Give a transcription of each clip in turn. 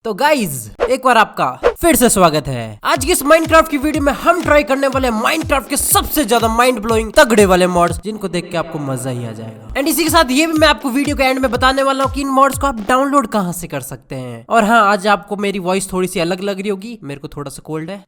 तो गाइज एक बार आपका फिर से स्वागत है। आज की इस माइनक्राफ्ट की वीडियो में हम ट्राई करने वाले माइनक्राफ्ट के सबसे ज्यादा माइंड ब्लोइंग तगड़े वाले मॉड्स जिनको देख के आपको मजा ही आ जाएगा। एंड इसी के साथ ये भी मैं आपको वीडियो के एंड में बताने वाला हूँ कि इन मॉड्स को आप डाउनलोड कहाँ से कर सकते हैं। और हाँ, आज आपको मेरी वॉइस थोड़ी सी अलग लग रही होगी, मेरे को थोड़ा सा कोल्ड है।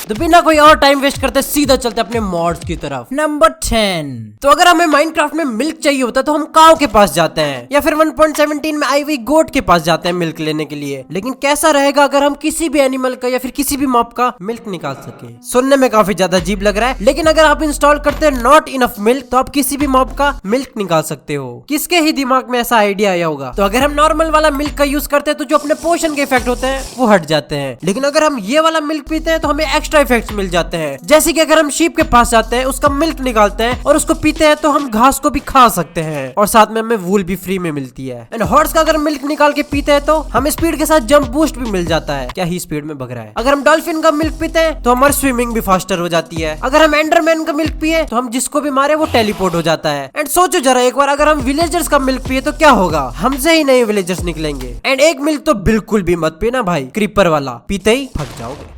तो बिना कोई और टाइम वेस्ट करते सीधा चलते अपने मॉड्स की तरफ। नंबर 10। तो अगर हमें माइनक्राफ्ट में मिल्क चाहिए होता है तो हम काऊ के पास जाते हैं या फिर 1.17 में आई हुई गोट के पास जाते हैं मिल्क लेने के लिए। लेकिन कैसा रहेगा अगर हम किसी भी एनिमल का या फिर किसी भी मॉब का मिल्क निकाल सके? सुनने में काफी ज्यादा अजीब लग रहा है, लेकिन अगर आप इंस्टॉल करते हैं नॉट इनफ मिल्क तो आप किसी भी मॉब का मिल्क निकाल सकते हो। किसके ही दिमाग में ऐसा आइडिया आया होगा? तो अगर हम नॉर्मल वाला मिल्क का यूज करते हैं तो जो अपने पोषण के इफेक्ट होते हैं वो हट जाते हैं, लेकिन अगर हम ये वाला मिल्क पीते हैं तो हमें एक्स्ट्रा इफेक्ट्स मिल जाते हैं। जैसे कि अगर हम शीप के पास जाते हैं, उसका मिल्क निकालते हैं और उसको पीते हैं तो हम घास को भी खा सकते हैं और साथ में हमें वूल भी फ्री में मिलती है। एंड हॉर्स का अगर मिल्क निकाल के पीते हैं तो हमें स्पीड के साथ जंप बूस्ट भी मिल जाता है। क्या ही स्पीड में भग रहा है। अगर हम डॉल्फिन का मिल्क पीते हैं तो हमारी स्विमिंग भी फास्टर हो जाती है। अगर हम एंडरमैन का मिल्क पिए तो हम जिसको भी मारे वो टेलीपोर्ट हो जाता है। एंड सोचो जरा एक बार, अगर हम विलेजर्स का मिल्क पिए तो क्या होगा? हमसे ही नए विलेजर्स निकलेंगे। एंड एक मिल्क तो बिल्कुल भी मत पीना भाई, क्रीपर वाला, पीते ही फट जाओगे।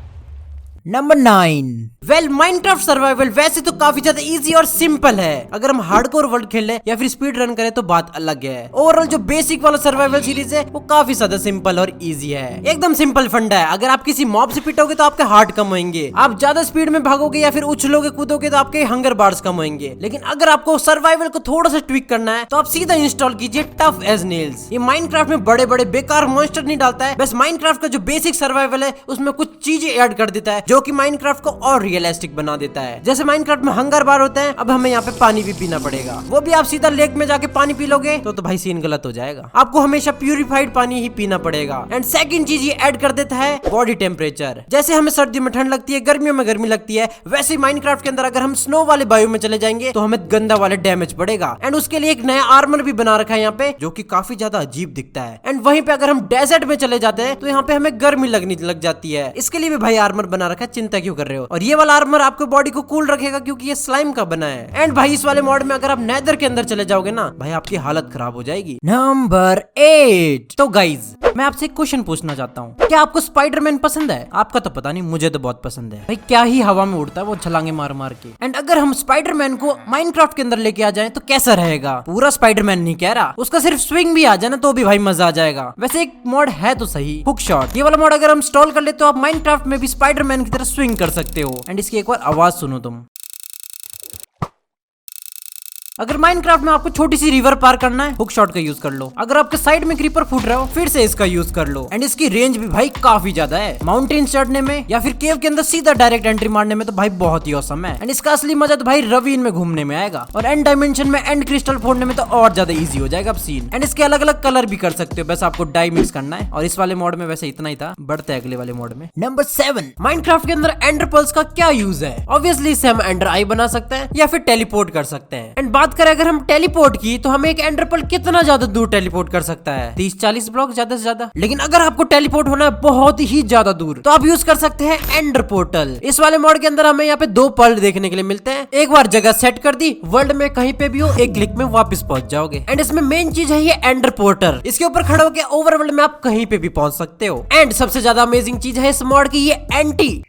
नंबर 9। वेल, माइनक्राफ्ट सर्वाइवल वैसे तो काफी ज्यादा इजी और सिंपल है। अगर हम हार्डकोर वर्ल्ड खेलें या फिर स्पीड रन करें तो बात अलग है। ओवरऑल जो बेसिक वाला सर्वाइवल सीरीज है वो काफी ज्यादा सिंपल और इजी है। एकदम सिंपल फंडा है। अगर आप किसी मॉब से पिटोगे तो आपके हार्ट कम होंगे, आप ज्यादा स्पीड में भागोगे या फिर उछलोगे कूदोगे तो आपके हंगर बार्स कम होंगे। लेकिन अगर आपको सर्वाइवल को थोड़ा सा ट्विक करना है तो आप सीधा इंस्टॉल कीजिए टफ एज नेल्स। ये माइनक्राफ्ट में बड़े बड़े बेकार मॉन्स्टर नहीं डालता है, बस माइनक्राफ्ट का जो बेसिक सर्वाइवल है उसमें कुछ चीजें ऐड कर देता है जो कि माइनक्राफ्ट को और रियलिस्टिक बना देता है। जैसे माइनक्राफ्ट में हंगर बार होते हैं, अब हमें यहाँ पे पानी भी पीना पड़ेगा। वो भी आप सीधा लेक में जाके पानी पी लोगे तो भाई सीन गलत हो जाएगा। आपको हमेशा प्यूरिफाइड पानी ही पीना पड़ेगा। एंड सेकंड चीज ये ऐड कर देता है बॉडी टेम्परेचर। जैसे हमें सर्दियों में ठंड लगती है, गर्मियों में गर्मी लगती है, वैसे ही माइनक्राफ्ट के अंदर अगर हम स्नो वाले बायो में चले जाएंगे तो हमें गंदा वाले डैमेज पड़ेगा। एंड उसके लिए एक नया आर्मर भी बना रखा है यहाँ पे, जो कि काफी ज्यादा अजीब दिखता है। एंड वहीं पे अगर हम डेजर्ट में चले जाते हैं तो यहाँ पे हमें गर्मी लगने लग जाती है। इसके लिए भी भाई आर्मर बना रखा है, चिंता क्यों कर रहे हो? और ये वाला आर्मर आपको बॉडी को कूल रखेगा क्योंकि ये स्लाइम का बना है। एंड भाई इस वाले मॉड में अगर आप नेदर के अंदर चले जाओगे ना भाई, आपकी हालत खराब हो जाएगी। नंबर 8। तो गाइज मैं आपसे एक क्वेश्चन पूछना चाहता हूँ, क्या आपको स्पाइडरमैन पसंद है? आपका तो पता नहीं, मुझे तो बहुत पसंद है भाई। क्या ही हवा में उड़ता है वो, छलांगे मार मार के। एंड अगर हम स्पाइडरमैन को माइनक्राफ्ट के अंदर लेके आ जाए तो कैसा रहेगा? पूरा स्पाइडरमैन नहीं कह रहा, उसका सिर्फ स्विंग भी आ जाए ना तो भी भाई मजा आ जाएगा। वैसे एक मॉड है तो सही, हुक शॉट। ये वाला मॉड अगर हम इंस्टॉल कर ले तो आप माइनक्राफ्ट में भी स्पाइडरमैन की तरह स्विंग कर सकते हो। एंड इसकी एक बार आवाज सुनो तुम। अगर माइनक्राफ्ट में आपको छोटी सी रिवर पार करना है, हुक शॉट का यूज कर लो। अगर आपके साइड में क्रीपर फूट रहा हो, फिर से इसका यूज कर लो। एंड इसकी रेंज भी भाई काफी ज्यादा है। माउंटेन चढ़ने में या फिर केव के अंदर सीधा डायरेक्ट एंट्री मारने में तो भाई बहुत ही औसम है। एंड इसका असली मजा तो भाई रवीन में घूमने में आएगा, और एंड डायमेंशन में एंड क्रिस्टल फोड़ने में तो और ज्यादा इजी हो जाएगा अब सीन। एंड इसके अलग अलग कलर भी कर सकते हो, बस आपको डाई मिक्स करना है। और इस वाले मोड में वैसे इतना ही था, बढ़ते अगले वाले मोड में। नंबर 7। माइनक्राफ्ट के अंदर एंडर पर्ल्स का क्या यूज है? ऑब्वियसली इसे हम एंडर आई बना सकते हैं या फिर टेलीपोर्ट कर सकते हैं। एंड बात करें अगर हम टेलीपोर्ट की तो हमें एक एंडर पर्ल कितना ज्यादा दूर टेलीपोर्ट कर सकता है? 30-40 ब्लॉक ज्यादा से ज्यादा। लेकिन अगर आपको टेलीपोर्ट होना है बहुत ही ज्यादा दूर तो आप यूज कर सकते हैं एंडर पोर्टल। इस वाले मोड के अंदर हमें यहाँ पे 2 पर्ल देखने के लिए मिलते हैं। एक बार जगह सेट कर दी, वर्ल्ड में कहीं पे भी हो, एक क्लिक में वापस पहुंच जाओगे। एंड इसमें मेन चीज है ये एंडर पोर्टल। इसके ऊपर खड़े होकर ओवरवर्ल्ड में आप कहीं पे भी पहुंच सकते हो। एंड सबसे ज्यादा अमेजिंग चीज है इस मोड की ये एंटी,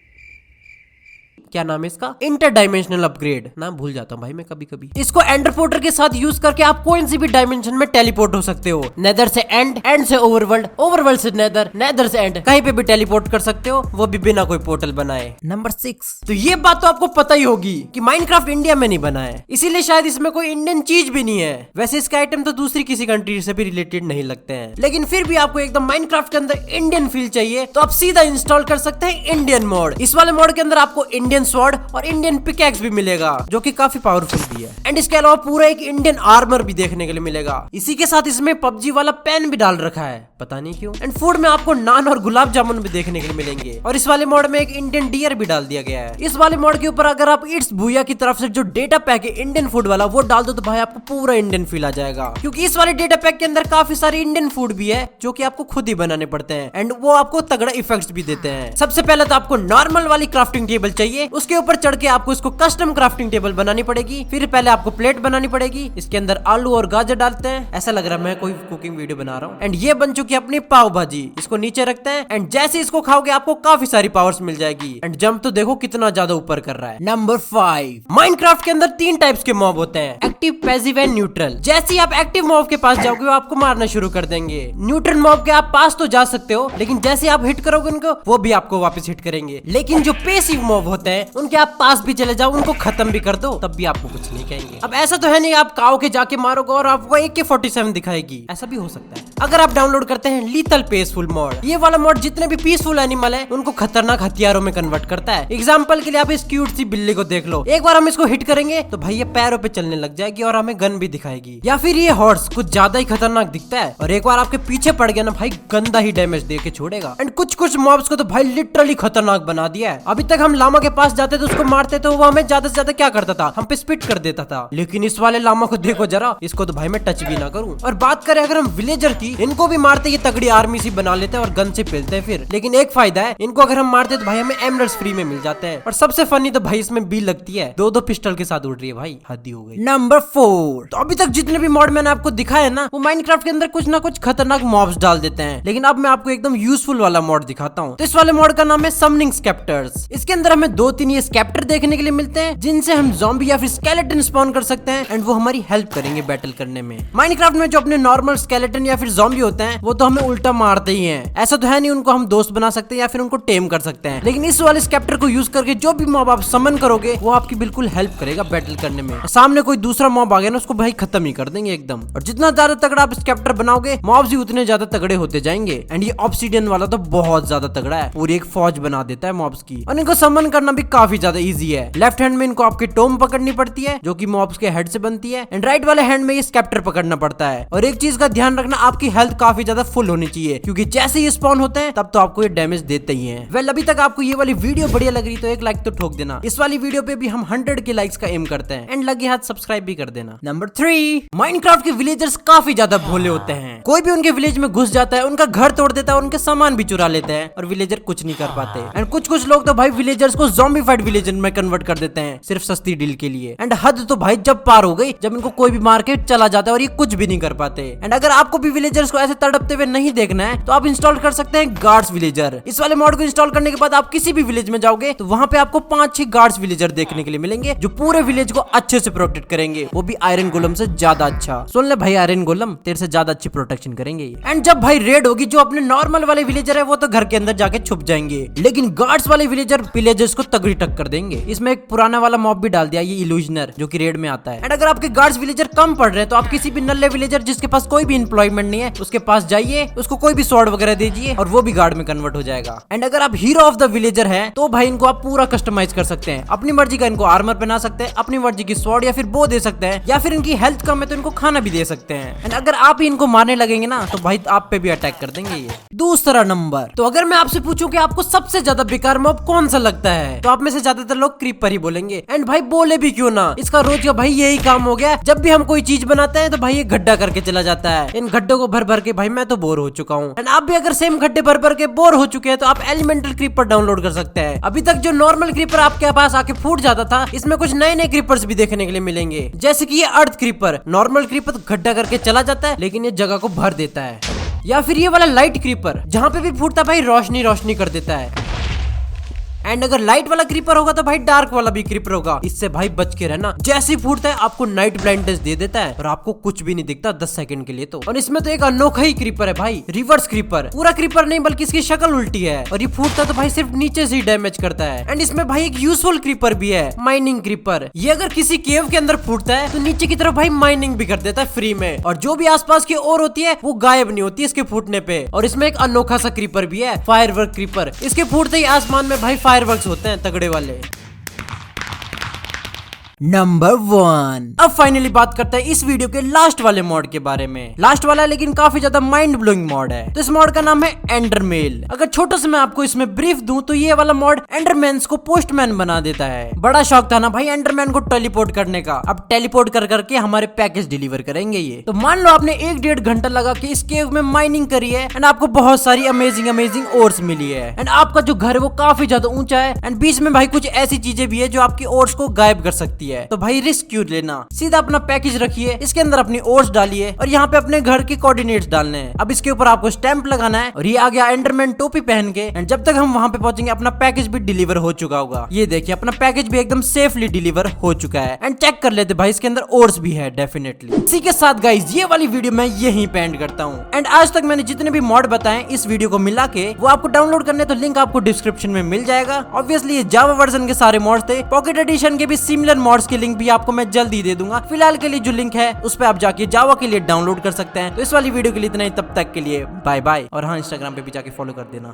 क्या नाम है इसका, इंटर डायमेंशनल अपग्रेड। नाम भूल जाता हूँ भाई मैं कभी कभी। इसको एंडर पोर्टर के साथ यूज करके आप कोई सी भी डायमेंशन में टेलीपोर्ट हो सकते हो। नेदर से एंड, एंड से ओवरवर्ल्ड, ओवरवर्ल्ड से नेदर, नेदर से एंड, कहीं पे भी टेलीपोर्ट कर सकते हो, वो भी बिना कोई पोर्टल बनाए। नंबर 6। तो ये बात तो आपको पता ही होगी कि माइनक्राफ्ट इंडिया में नहीं बना है, इसीलिए शायद इसमें कोई इंडियन चीज भी नहीं है। वैसे इसके आइटम तो दूसरी किसी कंट्री से भी रिलेटेड नहीं लगते हैं, लेकिन फिर भी आपको एकदम माइनक्राफ्ट के अंदर इंडियन फील चाहिए तो आप सीधा इंस्टॉल कर सकते हैं इंडियन मोड। इस वाले मोड के अंदर आपको इंडियन स्वॉर्ड और इंडियन पिकैक्स भी मिलेगा, जो कि काफी पावरफुल भी है। एंड इसके अलावा पूरा एक इंडियन आर्मर भी देखने के लिए मिलेगा। इसी के साथ इसमें पबजी वाला पेन भी डाल रखा है, पता नहीं क्यों। एंड फूड में आपको नान और गुलाब जामुन भी देखने के लिए मिलेंगे। और इस वाले मोड में एक इंडियन डियर भी डाल दिया गया है। इस वाले मोड के ऊपर अगर आप इट्स भूया की तरफ से जो डेटा पैक है इंडियन फूड वाला वो डाल दो तो भाई आपको पूरा इंडियन फील आ जाएगा, क्योंकि इस वाले डेटा पैक के अंदर काफी सारे इंडियन फूड भी है जो कि आपको खुद ही बनाने पड़ते हैं। एंड वो आपको तगड़ा इफेक्ट्स भी देते हैं। सबसे पहले तो आपको नॉर्मल वाली क्राफ्टिंग टेबल चाहिए उसके ऊपर चढ़ के आपको इसको कस्टम क्राफ्टिंग टेबल बनानी पड़ेगी। फिर पहले आपको प्लेट बनानी पड़ेगी, इसके अंदर आलू और गाजर डालते हैं। ऐसा लग रहा है मैं कोई कुकिंग वीडियो बना रहा हूँ। एंड ये बन चुकी है अपनी पाव भाजी। इसको नीचे रखते हैं एंड जैसे इसको खाओगे आपको काफी सारी पावर्स मिल जाएगी। एंड जंप तो देखो कितना ज्यादा ऊपर कर रहा है। नंबर 5, माइनक्राफ्ट के अंदर 3 टाइप्स के मॉब होते हैं, एक्टिव, पैसिव एंड न्यूट्रल। जैसे ही आप एक्टिव मॉब के पास जाओगे वो आपको मारना शुरू कर देंगे। न्यूट्रल मॉब के आप पास तो जा सकते हो, लेकिन जैसे आप हिट करोगे उनको वो भी आपको वापस हिट करेंगे। लेकिन जो पैसिव मॉब होते हैं उनके आप पास भी चले जाओ, उनको खत्म भी कर दो, तब भी आपको कुछ नहीं कहेंगे। अब ऐसा तो है नहीं आप काव के जाके मारोगे और आपको AK-47 दिखाएगी, ऐसा भी हो सकता है। अगर आप डाउनलोड करते हैं लीथल पीसफुल मॉड, ये वाला मॉड जितने भी पीसफुल एनिमल है उनको खतरनाक हथियारों में कन्वर्ट करता है। एग्जाम्पल के लिए आप इस क्यूट सी बिल्ली को देख लो, एक बार हम इसको हिट करेंगे तो भाई ये पैरों पे चलने लग जाएगी और हमें गन भी दिखाएगी। या फिर ये हॉर्स कुछ ज्यादा ही खतरनाक दिखता है और एक बार आपके पीछे पड़ गया ना भाई गंदा ही डैमेज दे के छोड़ेगा। एंड कुछ मॉब्स को तो भाई लिटरली खतरनाक बना दिया है। अभी तक हम लामा के पास जाते तो उसको मारते तो वो हमें ज्यादा से ज्यादा क्या करता था, हम पे स्पिट कर देता था। लेकिन इस वाले लामा को देखो जरा, इसको तो भाई मैं टच भी ना करूं। और बात करें अगर हम विलेजर की, इनको भी मारते ये तगड़ी आर्मी सी बना लेते हैं और गन से पेलते हैं फिर। लेकिन एक फायदा है, इनको अगर हम मारते तो भाई हमें एमरल्ड्स फ्री में मिल जाते हैं। और सबसे फनी तो भाई इसमें बी लगती है, 2-2 पिस्टल के साथ उड़ रही है भाई, हद ही हो गई। नंबर 4, तो अभी तक जितने भी मॉड मैंने आपको दिखाया ना वो माइनक्राफ्ट के अंदर कुछ ना कुछ खतरनाक मॉब्स डाल देते हैं। लेकिन अब मैं आपको एकदम यूजफुल वाला मॉड दिखाता हूँ। तो इस वाले मॉड का नाम है समनिंग स्केप्टर्स। इसके अंदर हमें 2-3 ये स्केप्टर देखने के लिए मिलते हैं, जिनसे हम ज़ॉम्बी या फिर स्केलेटन स्पॉन कर सकते हैं एंड वो हमारी हेल्प करेंगे बैटल करने में। माइनक्राफ्ट में जो अपने नॉर्मल स्केलेटन या फिर ज़ॉम्बी होते हैं वो तो हमें उल्टा मारते ही हैं। ऐसा तो है नहीं उनको हम दोस्त बना सकते हैं या फिर उनको टेम कर सकते हैं। लेकिन इस वाले स्केप्टर को यूज करके जो भी मॉब आप समन करोगे वो आपकी बिल्कुल हेल्प करेगा बैटल करने में। सामने कोई दूसरा मॉब आ गया ना उसको भाई खत्म ही कर देंगे एकदम। और जितना ज्यादा तगड़ा आप स्केप्टर बनाओगे मॉब्स भी उतने ज्यादा तगड़े होते जाएंगे। एंड ये ऑब्सीडियन वाला तो बहुत ज्यादा तगड़ा है, पूरी एक फौज बना देता है मॉब्स की। और इनको समन करना भी काफी ज्यादा इजी है। लेफ्ट हैंड में इनको आपकी टोम पकड़नी पड़ती है जो कि मॉब्स के हेड से बनती है, एंड राइट वाले हैंड में ये स्केप्टर पकड़ना पड़ता है। और एक चीज का ध्यान रखना, आपकी हेल्थ काफी ज्यादा फुल होनी चाहिए, क्योंकि जैसे ये स्पॉन होते हैं तब तो आपको ये डैमेज देते ही हैं। वेल अभी तक आपको ये वाली वीडियो बढ़िया लग रही तो एक लाइक तो ठोक देना। इस वाली वीडियो पे भी हम 100 के लाइक्स का एम करते हैं, एंड लगे हाथ सब्सक्राइब भी कर देना। नंबर 3, माइनक्राफ्ट के विलेजर्स काफी ज्यादा भोले होते हैं। कोई भी उनके विलेज में घुस जाता है, उनका घर तोड़ देता है, उनके सामान भी चुरा लेते हैं और विलेजर कुछ नहीं कर पाते। एंड कुछ लोग तो भाई विलेजर्स को ज़ॉम्बीफाइड विलेजर में कन्वर्ट कर देते हैं सिर्फ सस्ती डील के लिए। एंड हद तो भाई जब पार हो गई जब इनको कोई भी मार्केट चला जाता है और ये कुछ भी नहीं कर पाते। एंड अगर आपको भी विलेजर्स को ऐसे तड़पते हुए नहीं देखना है तो आप इंस्टॉल कर सकते हैं गार्ड्स विलेजर। इस वाले मॉड को इंस्टॉल करने के बाद आप किसी भी विलेज में जाओगे तो वहां पे आपको 5-6 गार्ड्स विलेजर देखने के लिए मिलेंगे जो पूरे विलेज को अच्छे से प्रोटेक्ट करेंगे, वो भी आयरन गोलम से ज्यादा अच्छा। सुन ले भाई आयरन गोलम, तेरे से ज्यादा अच्छी प्रोटेक्शन करेंगे। एंड जब भाई रेड होगी जो अपने नॉर्मल वाले विलेजर है वो तो घर के अंदर जाके छुप जाएंगे, लेकिन गार्ड्स वाले विलेजर विलेजर्स को तगड़ी टक्कर देंगे। इसमें एक पुराना वाला मॉब भी डाल दिया, ये इल्यूजनर जो कि रेड में आता है। एंड अगर आपके गार्ड्स विलेजर कम पड़ रहे हैं तो आप किसी भी नल्ले विलेजर जिसके पास कोई भी एम्प्लॉयमेंट नहीं है उसके पास जाइए, उसको कोई भी स्वॉर्ड वगैरह दीजिए और वो भी गार्ड में कन्वर्ट हो जाएगा। एंड अगर आप हीरो ऑफ द विलेजर हैं तो भाई इनको आप पूरा कस्टमाइज कर सकते हैं, अपनी मर्जी का इनको आर्मर पहना सकते हैं, अपनी मर्जी की स्वॉर्ड या फिर बो दे सकते हैं, या फिर इनकी हेल्थ कम है तो इनको खाना भी दे सकते हैं। एंड अगर आप ही इनको मारने लगेंगे ना तो भाई आप पे भी अटैक कर देंगे ये। दूसरा नंबर, तो अगर मैं आपसे पूछूं कि आपको सबसे ज्यादा बेकार मॉब कौन सा लगता है तो आप में से ज्यादातर लोग क्रीपर ही बोलेंगे। एंड भाई बोले भी क्यों ना, इसका रोज का भाई यही काम हो गया। जब भी हम कोई चीज बनाते हैं तो भाई ये गड्ढा करके चला जाता है। इन गड्ढों को भर भर के भाई मैं तो बोर हो चुका हूँ। एंड आप भी अगर सेम गड्ढे भर भर के बोर हो चुके हैं तो आप एलिमेंटल क्रीपर डाउनलोड कर सकते हैं। अभी तक जो नॉर्मल क्रीपर आपके पास आके फूट जाता था, इसमें कुछ नए नए क्रीपर्स भी देखने के लिए मिलेंगे, जैसे कि ये अर्थ क्रीपर। नॉर्मल क्रीपर गड्ढा करके चला जाता है लेकिन ये जगह को भर देता है। या फिर ये वाला लाइट क्रीपर, जहाँ पे भी फूटता भाई रोशनी रोशनी कर देता है। एंड अगर लाइट वाला क्रीपर होगा तो भाई डार्क वाला भी क्रीपर होगा, इससे भाई बच के रहना। जैसे ही फूटता है आपको नाइट ब्लाइंडनेस दे देता है और आपको कुछ भी नहीं दिखता 10 सेकंड के लिए तो। और इसमें तो एक अनोखा ही क्रीपर है भाई, रिवर्स क्रीपर। पूरा क्रीपर नहीं बल्कि इसकी शक्ल उल्टी है और ये फूटता तो भाई सिर्फ नीचे से ही डैमेज करता है। एंड इसमें भाई एक यूजफुल क्रीपर भी है, माइनिंग क्रीपर। ये अगर किसी केव के अंदर फूटता है तो नीचे की तरफ भाई माइनिंग भी कर देता है फ्री में, और जो भी आसपास की और होती है वो गायब नहीं होती इसके फूटने पे। और इसमें एक अनोखा सा क्रीपर भी है, फायरवर्क क्रीपर। इसके फूटते ही आसमान में भाई फायरवर्क्स होते हैं तगड़े वाले। नंबर 1। अब फाइनली बात करते हैं इस वीडियो के लास्ट वाले मॉड के बारे में। लास्ट वाला लेकिन काफी ज्यादा माइंड ब्लोइंग मॉड है। तो इस मॉड का नाम है एंडरमेल। अगर छोटा सा मैं आपको इसमें ब्रीफ दूं तो ये वाला मॉड एंडरमैन्स को पोस्टमैन बना देता है। बड़ा शौक था ना भाई एंडरमैन को टेलीपोर्ट करने का, अब टेलीपोर्ट कर करके हमारे पैकेज डिलीवर करेंगे ये। तो मान लो आपने 1-1.5 घंटा लगा के इस केव में माइनिंग करी है एंड आपको बहुत सारी अमेजिंग ओर्स मिली है एंड आपका जो घर है वो काफी ज्यादा ऊंचा है एंड बीच में भाई कुछ ऐसी चीजें भी है जो आपकी ओर्स को गायब कर सकती है। तो भाई रिस्क क्यों लेना, सीधा अपना पैकेज रखिए, इसके अंदर अपनी ओर्स डालिए और यहाँ पे अपने घर के कोऑर्डिनेट्स डालने हैं। अब इसके ऊपर आपको स्टैंप लगाना है और ये आ गया एंडरमैन टोपी पहन के एंड जब तक हम वहां पे पहुंचेंगे अपना पैकेज भी डिलीवर हो चुका होगा। ये देखिए अपना पैकेज भी एकदम सेफली डिलीवर हो चुका है एंड चेक कर लेते भाई इसके अंदर ओर्स भी है डेफिनेटली। इसी के साथ गाइज ये वाली वीडियो मैं यहीं पे एंड करता हूँ एंड आज तक मैंने जितने भी मॉड बताए इस वीडियो को मिला के वो आपको डाउनलोड करने तो लिंक आपको डिस्क्रिप्शन में मिल जाएगा। ऑब्वियसली ये जावा वर्जन के सारे मॉड्स थे, पॉकेट एडिशन के भी सिमिलर मॉड्स के लिंक भी आपको मैं जल्दी दे दूंगा। फिलहाल के लिए जो लिंक है उस पर आप जाके जावा के लिए डाउनलोड कर सकते हैं। तो इस वाली वीडियो के लिए इतना ही, तब तक के लिए बाय बाय। और हाँ इंस्टाग्राम पे भी जाके फॉलो कर देना।